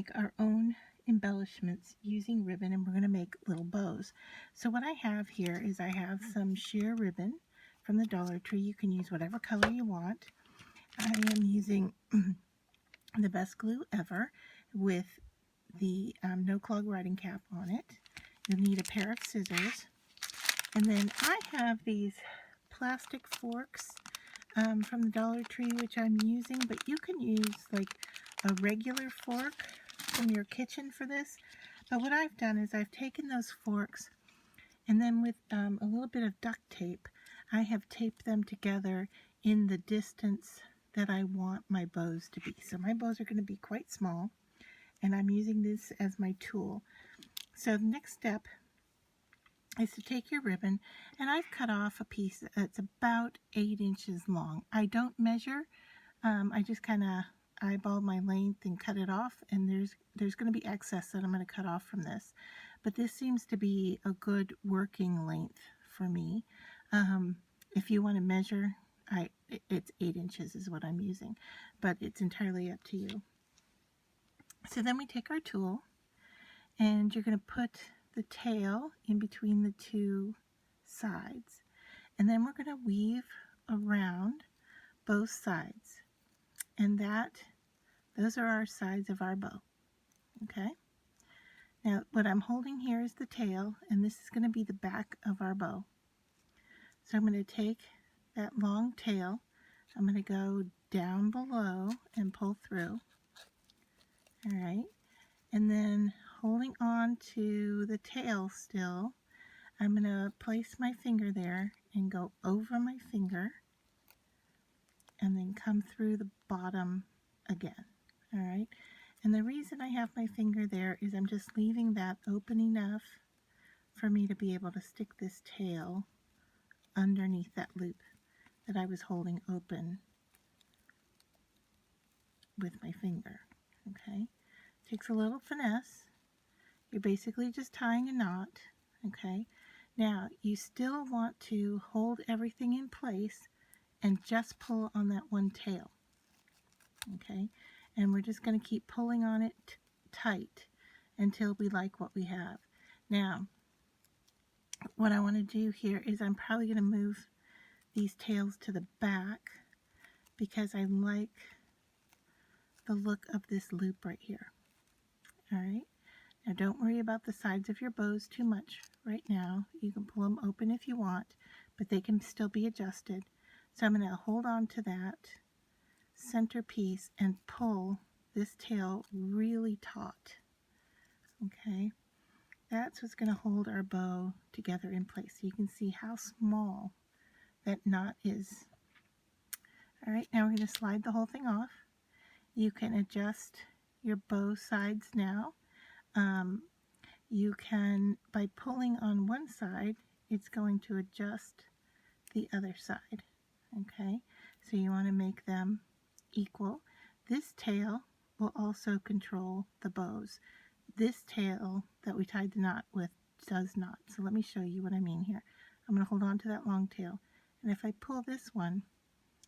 make our own embellishments using ribbon, and we're going to make little bows. So what I have here is I have some sheer ribbon from the Dollar Tree. You can use whatever color you want. I am using the best glue ever with the no clog writing cap on it. You'll need a pair of scissors. And then I have these plastic forks from the Dollar Tree, which I'm using, but you can use like a regular fork from your kitchen for this. But what I've done is I've taken those forks and then with a little bit of duct tape, I have taped them together in the distance that I want my bows to be. So my bows are going to be quite small, and I'm using this as my tool. So the next step is to take your ribbon, and I've cut off a piece that's about 8 inches long. I don't measure, I just kind of eyeball my length and cut it off, and there's going to be excess that I'm going to cut off from this. But this seems to be a good working length for me. If you want to measure, it's 8 inches is what I'm using, but it's entirely up to you. So then we take our tool, and you're going to put the tail in between the two sides, and then we're going to weave around both sides, and those are our sides of our bow. Okay, now what I'm holding here is the tail, and this is going to be the back of our bow. So I'm going to take that long tail, I'm going to go down below and pull through. All right, and then holding on to the tail still, I'm going to place my finger there and go over my finger and then come through the bottom again. All right, and the reason I have my finger there is I'm just leaving that open enough for me to be able to stick this tail underneath that loop that I was holding open with my finger. Okay, takes a little finesse. You're basically just tying a knot. Okay, now you still want to hold everything in place and just pull on that one tail. Okay, and we're just going to keep pulling on it tight until we like what we have. Now what I want to do here is I'm probably going to move these tails to the back because I like the look of this loop right here. All right, now don't worry about the sides of your bows too much right now. You can pull them open if you want, but they can still be adjusted. So I'm going to hold on to that center piece and pull this tail really taut. Okay, that's what's going to hold our bow together in place. So you can see how small that knot is. All right, now we're going to slide the whole thing off. You can adjust your bow sides now. You can, by pulling on one side, it's going to adjust the other side. Okay, so you want to make them equal. This tail will also control the bows. This tail that we tied the knot with does not. So let me show you what I mean here. I'm going to hold on to that long tail, and if I pull this one,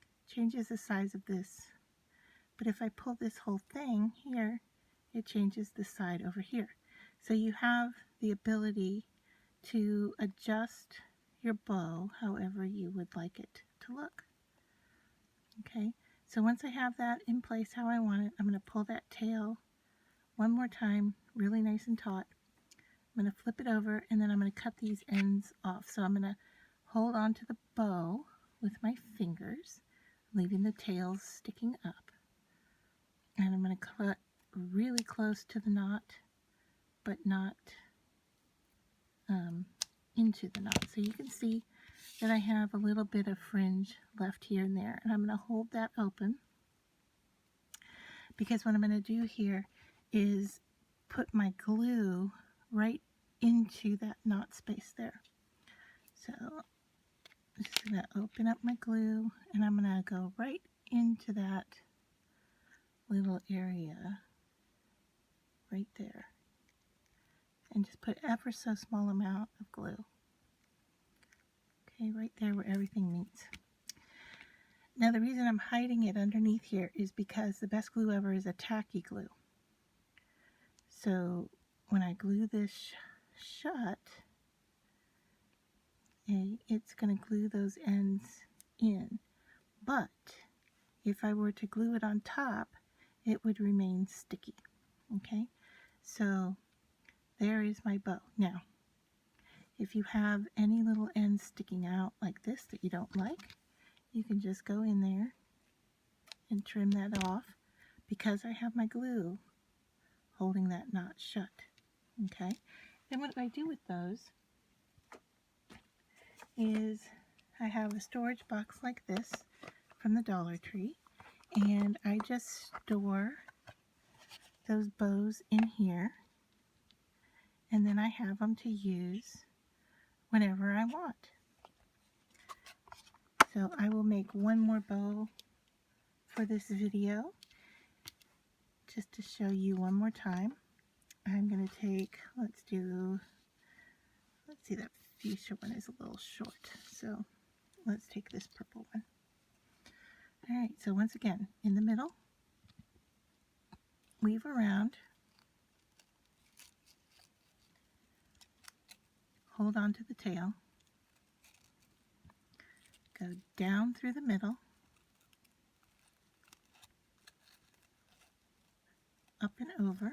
it changes the size of this. But if I pull this whole thing here, it changes the side over here. So you have the ability to adjust your bow however you would like it to look. Okay, so once I have that in place how I want it, I'm going to pull that tail one more time, really nice and taut. I'm going to flip it over, and then I'm going to cut these ends off. So I'm going to hold on to the bow with my fingers, leaving the tails sticking up. And I'm going to cut really close to the knot, but not into the knot. So you can see that I have a little bit of fringe left here and there, and I'm going to hold that open because what I'm going to do here is put my glue right into that knot space there. So I'm just going to open up my glue, and I'm going to go right into that little area right there and just put ever so small amount of glue. Okay, right there where everything meets. Now the reason I'm hiding it underneath here is because the best glue ever is a tacky glue. So when I glue this shut, it's going to glue those ends in. But if I were to glue it on top, it would remain sticky. Okay, so there is my bow. Now, if you have any little ends sticking out like this that you don't like, you can just go in there and trim that off, because I have my glue holding that knot shut. Okay, then what I do with those is I have a storage box like this from the Dollar Tree, and I just store those bows in here, and then I have them to use whenever I want. So I will make one more bow for this video, just to show you one more time. I'm going to take, let's see, that fuchsia one is a little short, so let's take this purple one. Alright, so once again, in the middle, weave around, hold on to the tail, go down through the middle, up and over,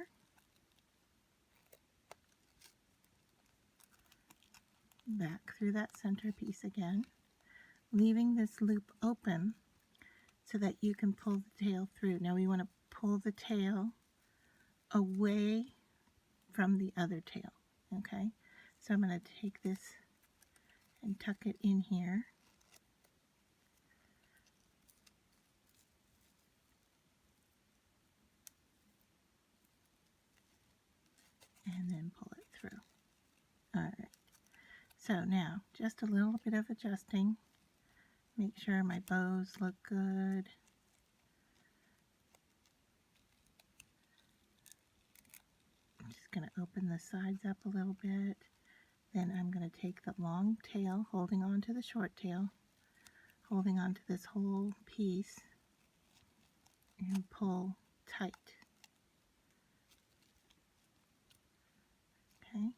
back through that center piece again, leaving this loop open so that you can pull the tail through. Now we want to pull the tail away from the other tail, okay? So I'm going to take this and tuck it in here. And then pull it through. Alright, so now just a little bit of adjusting. Make sure my bows look good. I'm just going to open the sides up a little bit. Then I'm going to take the long tail, holding on to the short tail, holding on to this whole piece, and pull tight. Okay?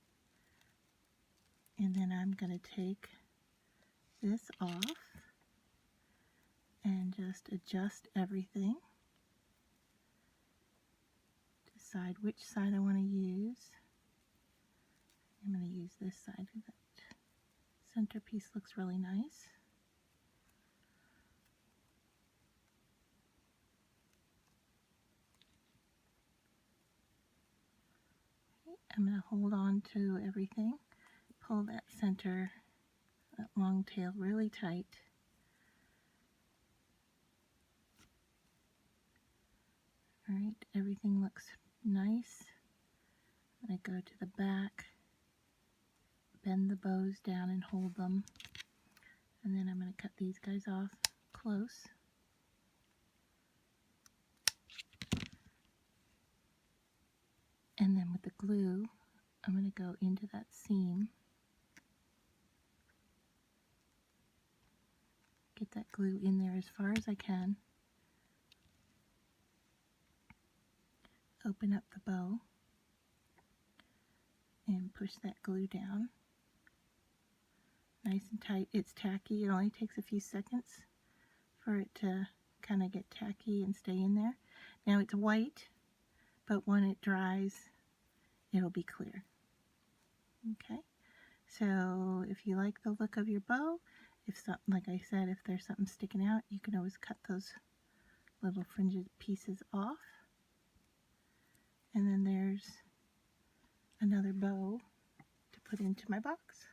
And then I'm going to take this off and just adjust everything. Decide which side I want to use. I'm going to use this side. That centerpiece looks really nice. Okay, I'm going to hold on to everything. Pull that center, that long tail really tight. Alright, everything looks nice. I go to the back, bend the bows down and hold them, and then I'm going to cut these guys off close. And then with the glue, I'm going to go into that seam, get that glue in there as far as I can, open up the bow, and push that glue down nice and tight. It's tacky. It only takes a few seconds for it to kind of get tacky and stay in there. Now it's white, but when it dries, it'll be clear. Okay, so if you like the look of your bow, if something, like I said, if there's something sticking out, you can always cut those little fringed pieces off. And then there's another bow to put into my box.